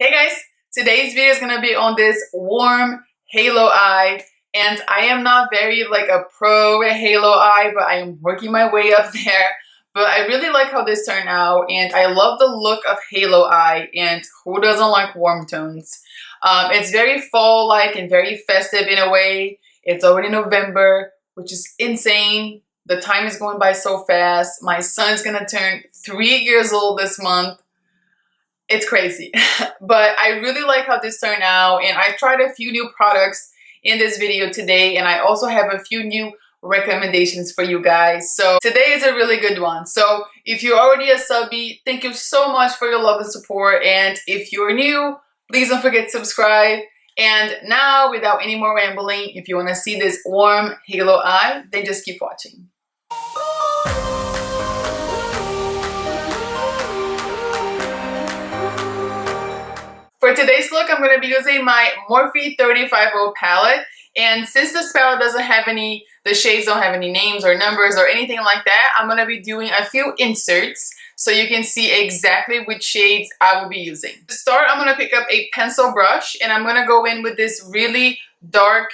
Hey guys, today's video is gonna be on this warm halo eye, and I am not very like a pro at halo eye, but I am working my way up there. But I really like how this turned out, and I love the look of halo eye, and who doesn't like warm tones? It's very fall-like and very festive in a way. It's already November, which is insane. The time is going by so fast. My son's gonna turn 3 years old this month. It's crazy. But I really like how this turned out, and I tried a few new products in this video today, and I also have a few new recommendations for you guys. So today is a really good one. So if you're already a subby, thank you so much for your love and support, and if you're new, please don't forget to subscribe. And now, without any more rambling, if you want to see this warm halo eye, then just keep watching. For today's look, I'm going to be using my Morphe 35O palette, and since this palette doesn't have any, the shades don't have any names or numbers or anything like that, I'm going to be doing a few inserts so you can see exactly which shades I will be using. To start, I'm going to pick up a pencil brush, and I'm going to go in with this really dark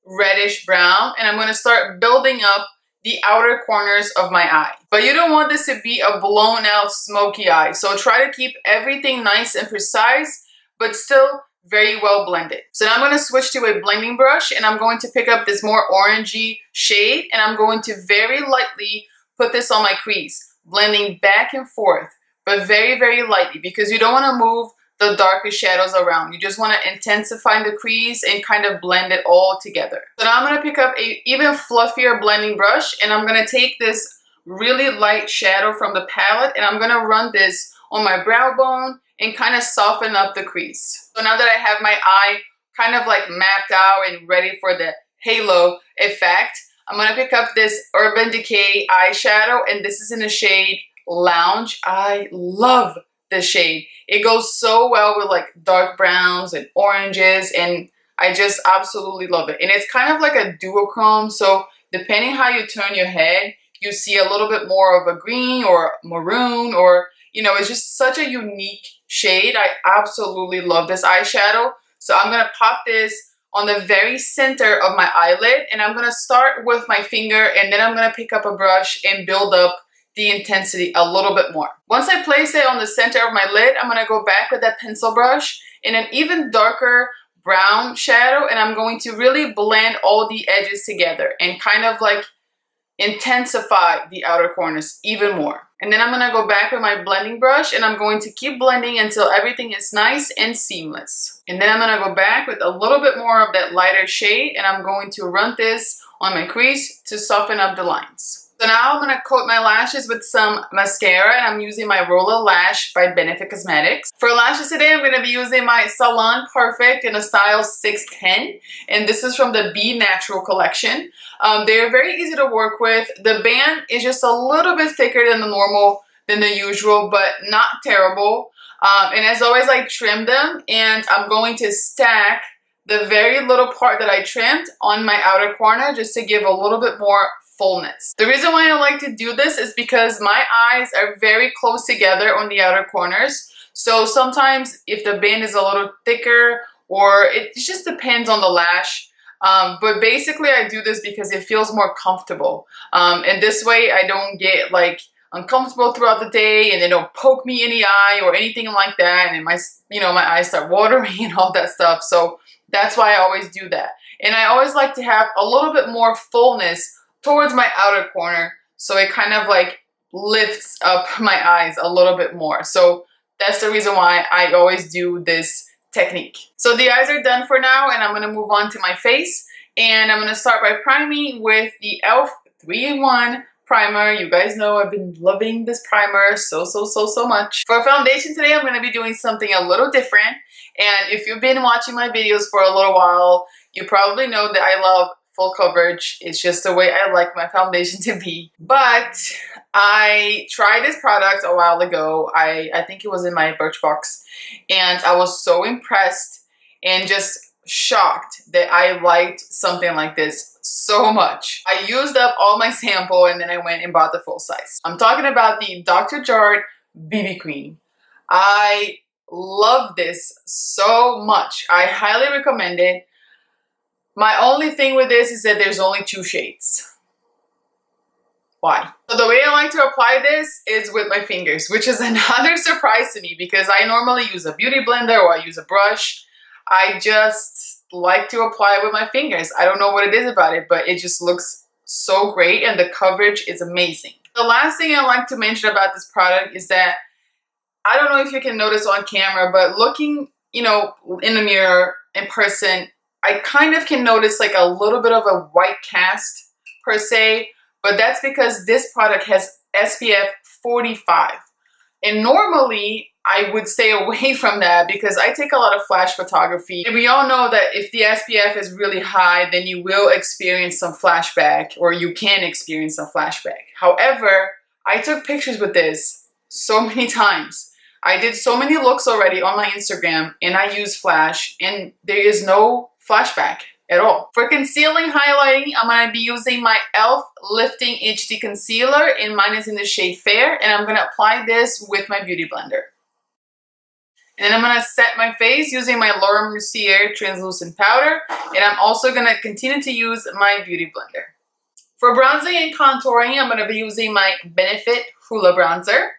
reddish brown, and I'm going to start building up the outer corners of my eye. But you don't want this to be a blown out smoky eye, so try to keep everything nice and precise, but still very well blended. So now I'm going to switch to a blending brush, and I'm going to pick up this more orangey shade, and I'm going to very lightly put this on my crease, blending back and forth, but very, very lightly, because you don't want to move the darker shadows around. You just want to intensify the crease and kind of blend it all together. So now I'm going to pick up a even fluffier blending brush, and I'm going to take this really light shadow from the palette, and I'm going to run this on my brow bone and kind of soften up the crease. So now that I have my eye kind of like mapped out and ready for the halo effect, I'm going to pick up this Urban Decay eyeshadow, and this is in the shade Lounge. I love this shade. It goes so well with like dark browns and oranges, and I just absolutely love it. And it's kind of like a duochrome, so depending how you turn your head, you see a little bit more of a green or maroon, or you know, it's just such a unique shade. I absolutely love this eyeshadow. So I'm going to pop this on the very center of my eyelid, and I'm going to start with my finger, and then I'm going to pick up a brush and build up the intensity a little bit more. Once I place it on the center of my lid, I'm going to go back with that pencil brush in an even darker brown shadow, and I'm going to really blend all the edges together and kind of like intensify the outer corners even more. And then I'm going to go back with my blending brush, and I'm going to keep blending until everything is nice and seamless. And then I'm going to go back with a little bit more of that lighter shade, and I'm going to run this on my crease to soften up the lines. So now I'm going to coat my lashes with some mascara, and I'm using my Roller Lash by Benefit Cosmetics. For lashes today, I'm going to be using my Salon Perfect in a style 610, and this is from the Be Natural collection. They're very easy to work with. The band is just a little bit thicker than the usual, but not terrible. And as always, I trim them, and I'm going to stack the very little part that I trimmed on my outer corner just to give a little bit more fullness. The reason why I like to do this is because my eyes are very close together on the outer corners. So sometimes if the band is a little thicker, or it just depends on the lash. But basically I do this because it feels more comfortable. And this way I don't get like uncomfortable throughout the day, and they don't poke me in the eye or anything like that, and my eyes start watering and all that stuff. So that's why I always do that. And I always like to have a little bit more fullness towards my outer corner, so it kind of like lifts up my eyes a little bit more. So that's the reason why I always do this technique. So the eyes are done for now, and I'm going to move on to my face, and I'm going to start by priming with the e.l.f. 3-in-1 primer. You guys know I've been loving this primer so much. For foundation today, I'm going to be doing something a little different, and if you've been watching my videos for a little while, you probably know that I love full coverage. It's just the way I like my foundation to be. But I tried this product a while ago. I think it was in my Birchbox, and I was so impressed and just shocked that I liked something like this so much. I used up all my sample, and then I went and bought the full size. I'm talking about the Dr. Jart BB Cream. I love this so much. I highly recommend it. My only thing with this is that there's only 2 shades. Why? So the way I like to apply this is with my fingers, which is another surprise to me because I normally use a beauty blender or I use a brush. I just like to apply it with my fingers. I don't know what it is about it, but it just looks so great and the coverage is amazing. The last thing I like to mention about this product is that I don't know if you can notice on camera, but looking, you know, in the mirror in person, I kind of can notice like a little bit of a white cast per se, but that's because this product has SPF 45. And normally I would stay away from that because I take a lot of flash photography. And we all know that if the SPF is really high, then you will experience some flashback, or you can experience some flashback. However, I took pictures with this so many times. I did so many looks already on my Instagram and I use flash and there is no flashback at all. For concealing, highlighting, I'm going to be using my e.l.f. Lifting HD Concealer and mine is in the shade Fair, and I'm going to apply this with my beauty blender. And then I'm going to set my face using my Mercier translucent powder, and I'm also going to continue to use my beauty blender. For bronzing and contouring, I'm going to be using my Benefit Hoola bronzer.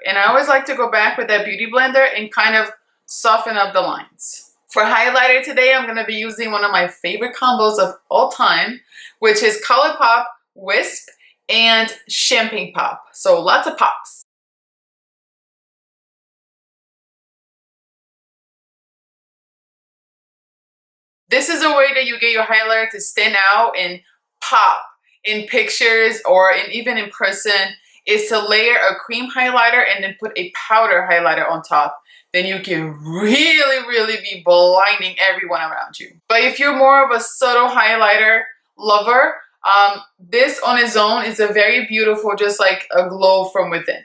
And I always like to go back with that beauty blender and kind of soften up the lines. For highlighter today, I'm going to be using one of my favorite combos of all time, which is ColourPop, Wisp, and Champagne Pop. So lots of pops. This is a way that you get your highlighter to stand out and pop in pictures or even in person, is to layer a cream highlighter and then put a powder highlighter on top. Then you can really be blinding everyone around you. But if you're more of a subtle highlighter lover, this on its own is a very beautiful, just like a glow from within.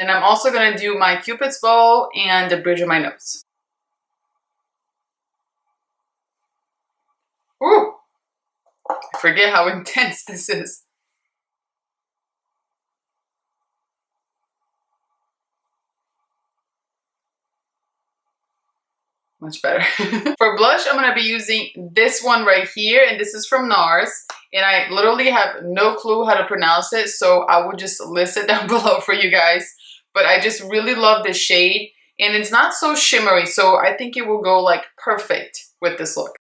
And I'm also going to do my Cupid's bow and the bridge of my nose. Ooh! I forget how intense this is. Much better. For blush, I'm going to be using this one right here, and this is from NARS. And I literally have no clue how to pronounce it, so I will just list it down below for you guys. But I just really love this shade, and it's not so shimmery, so I think it will go like perfect with this look.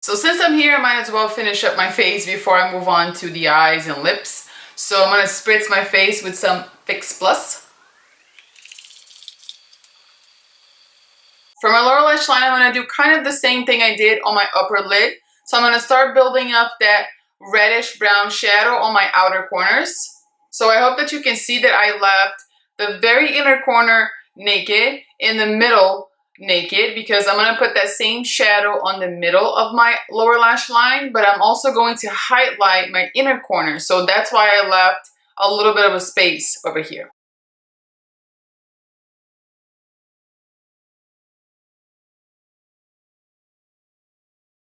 So since I'm here, I might as well finish up my face before I move on to the eyes and lips. So I'm going to spritz my face with some Fix Plus. For my lower lash line, I'm going to do kind of the same thing I did on my upper lid. So I'm going to start building up that reddish brown shadow on my outer corners. So I hope that you can see that I left the very inner corner naked, in the middle naked, because I'm going to put that same shadow on the middle of my lower lash line, but I'm also going to highlight my inner corner. So that's why I left a little bit of a space over here.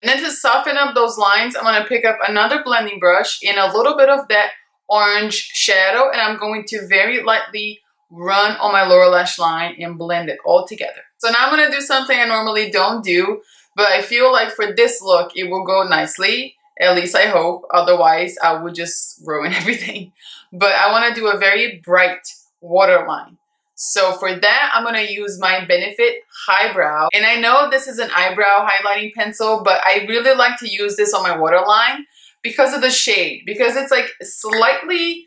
And then to soften up those lines, I'm going to pick up another blending brush in a little bit of that orange shadow, and I'm going to very lightly run on my lower lash line and blend it all together. So now I'm going to do something I normally don't do, but I feel like for this look, it will go nicely. At least I hope. Otherwise, I would just ruin everything. But I want to do a very bright waterline. So for that, I'm going to use my Benefit Highbrow. And I know this is an eyebrow highlighting pencil, but I really like to use this on my waterline because of the shade, because it's like slightly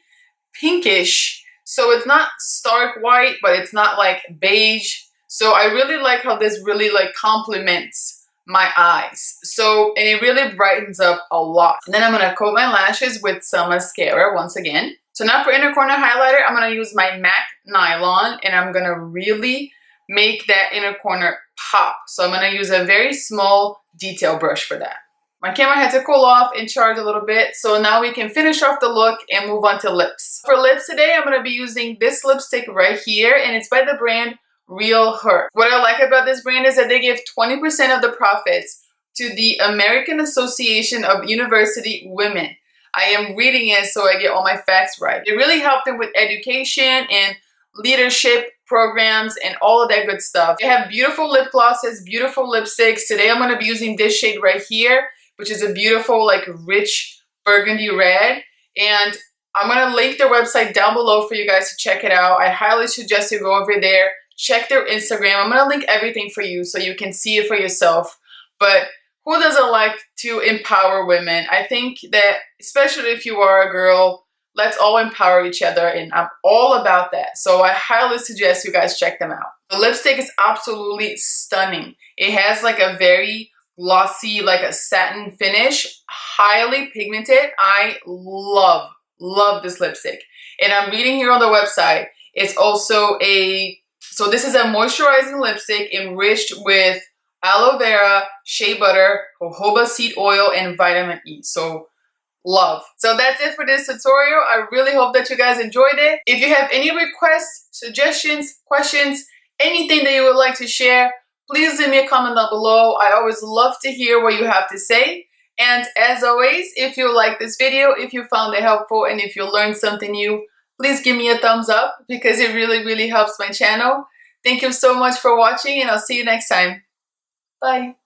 pinkish. So it's not stark white, but it's not like beige. So I really like how this really like complements my eyes. So, and it really brightens up a lot. And then I'm gonna coat my lashes with some mascara once again. So now for inner corner highlighter, I'm gonna use my MAC Nylon, and I'm gonna really make that inner corner pop. So I'm gonna use a very small detail brush for that. My camera had to cool off and charge a little bit, so now we can finish off the look and move on to lips. For lips today, I'm gonna be using this lipstick right here, and it's by the brand Real Her. What I like about this brand is that they give 20% of the profits to the American Association of University Women. I am reading it so I get all my facts right. It really helped them with education and leadership programs and all of that good stuff. They have beautiful lip glosses, beautiful lipsticks. Today I'm going to be using this shade right here, which is a beautiful like rich burgundy red. And I'm going to link their website down below for you guys to check it out. I highly suggest you go over there, check their Instagram. I'm going to link everything for you so you can see it for yourself. But who doesn't like to empower women? I think that especially if you are a girl, let's all empower each other, and I'm all about that. So I highly suggest you guys check them out. The lipstick is absolutely stunning. It has like a very glossy, like a satin finish, highly pigmented. I love this lipstick. And I'm reading here on the website, it's also so this is a moisturizing lipstick enriched with aloe vera, shea butter, jojoba seed oil, and vitamin E. So love. So that's it for this tutorial. I really hope that you guys enjoyed it. If you have any requests, suggestions, questions, anything that you would like to share, please leave me a comment down below. I always love to hear what you have to say. And as always, if you like this video, if you found it helpful, and if you learned something new, please give me a thumbs up because it really helps my channel. Thank you so much for watching, and I'll see you next time. Bye.